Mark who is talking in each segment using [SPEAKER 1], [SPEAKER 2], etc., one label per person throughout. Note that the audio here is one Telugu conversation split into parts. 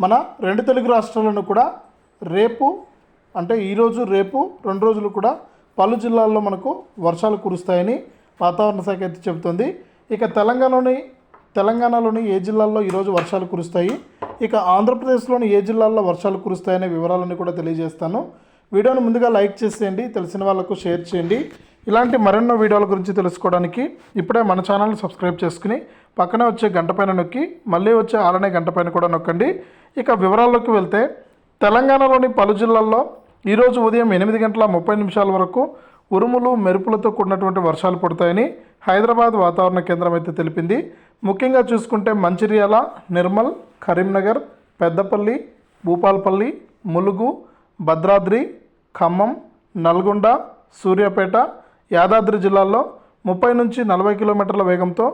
[SPEAKER 1] మన రెండు తెలుగు రాష్ట్రాలను కూడా రేపు అంటే ఈరోజు రేపు 2 రోజులు కూడా పలు జిల్లాల్లో మనకు వర్షాలు కురుస్తాయని వాతావరణ శాఖ అయితే చెబుతుంది. ఇక తెలంగాణలోని ఏ జిల్లాల్లో ఈరోజు వర్షాలు కురుస్తాయి, ఇక ఆంధ్రప్రదేశ్లోని ఏ జిల్లాల్లో వర్షాలు కురుస్తాయనే వివరాలన్నీ కూడా తెలియజేస్తాను. వీడియోను ముందుగా లైక్ చేసేయండి, తెలిసిన వాళ్ళకు షేర్ చేయండి. ఇలాంటి మరెన్నో వీడియోల గురించి తెలుసుకోవడానికి ఇప్పుడే మన ఛానల్ని సబ్స్క్రైబ్ చేసుకుని పక్కనే వచ్చే గంట పైన నొక్కి మళ్ళీ వచ్చే ఆలనే గంట పైన కూడా నొక్కండి. ఇక వివరాల్లోకి వెళ్తే తెలంగాణలోని పలు జిల్లాల్లో ఈరోజు ఉదయం 8:30 వరకు ఉరుములు మెరుపులతో కూడినటువంటి వర్షాలు పడతాయని హైదరాబాద్ వాతావరణ కేంద్రం అయితే తెలిపింది. ముఖ్యంగా చూసుకుంటే మంచిర్యాల, నిర్మల్, కరీంనగర్, పెద్దపల్లి, భూపాల్పల్లి, ములుగు, భద్రాద్రి, ఖమ్మం, నల్గొండ, సూర్యాపేట, యాదాద్రి జిల్లాల్లో 30 నుంచి 40 కిలోమీటర్ల వేగంతో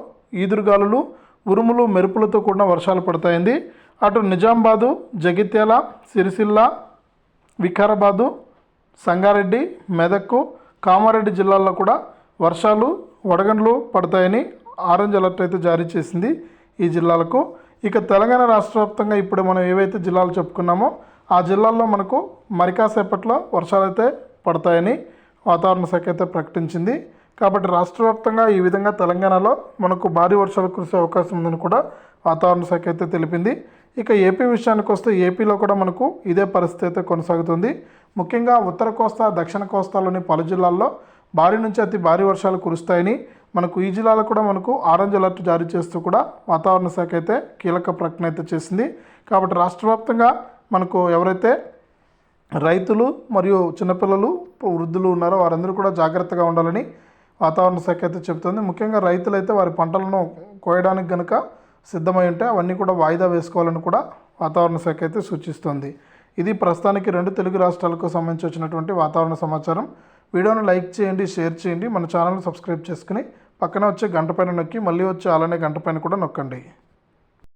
[SPEAKER 1] ఈదురుగాలులు, ఉరుములు మెరుపులతో కూడిన వర్షాలు పడతాయింది. అటు నిజామాబాదు, జగిత్యాల, సిరిసిల్ల, వికారాబాదు, సంగారెడ్డి, మెదక్, కామారెడ్డి జిల్లాల్లో కూడా వర్షాలు, వడగండ్లు పడతాయని ఆరెంజ్ అలర్ట్ అయితే జారీ చేసింది ఈ జిల్లాలకు. ఇక తెలంగాణ రాష్ట్ర వ్యాప్తంగా ఇప్పుడు మనం ఏవైతే జిల్లాలు చెప్పుకున్నామో ఆ జిల్లాల్లో మనకు మరికాసేపట్లో వర్షాలు అయితే పడతాయని వాతావరణ శాఖ అయితే ప్రకటించింది. కాబట్టి రాష్ట్ర వ్యాప్తంగా ఈ విధంగా తెలంగాణలో మనకు భారీ వర్షాలు కురిసే అవకాశం ఉందని కూడా వాతావరణ శాఖ అయితే తెలిపింది. ఇక ఏపీ విషయానికి వస్తే ఏపీలో కూడా మనకు ఇదే పరిస్థితి అయితే కొనసాగుతుంది. ముఖ్యంగా ఉత్తర కోస్తా, దక్షిణ కోస్తాలోని పలు జిల్లాల్లో భారీ నుంచి అతి భారీ వర్షాలు కురుస్తాయని మనకు ఈ జిల్లాలో కూడా మనకు ఆరెంజ్ అలర్ట్ జారీ చేస్తూ కూడా వాతావరణ శాఖ అయితే కీలక ప్రకటన అయితే చేసింది. కాబట్టి రాష్ట్ర వ్యాప్తంగా మనకు ఎవరైతే రైతులు మరియు చిన్నపిల్లలు, వృద్ధులు ఉన్నారో వారందరూ కూడా జాగ్రత్తగా ఉండాలని వాతావరణ శాఖ అయితే చెబుతుంది. ముఖ్యంగా రైతులైతే వారి పంటలను కోయడానికి కనుక సిద్ధమై ఉంటే అవన్నీ కూడా వాయిదా వేసుకోవాలని కూడా వాతావరణ శాఖ అయితే సూచిస్తుంది. ఇది ప్రస్తుతానికి 2 తెలుగు రాష్ట్రాలకు సంబంధించి వచ్చినటువంటి వాతావరణ సమాచారం. వీడియోను లైక్ చేయండి, షేర్ చేయండి, మన ఛానల్ని సబ్స్క్రైబ్ చేసుకుని పక్కన వచ్చే గంట పైన నొక్కి మళ్ళీ వచ్చే అలానే గంట పైన కూడా నొక్కండి.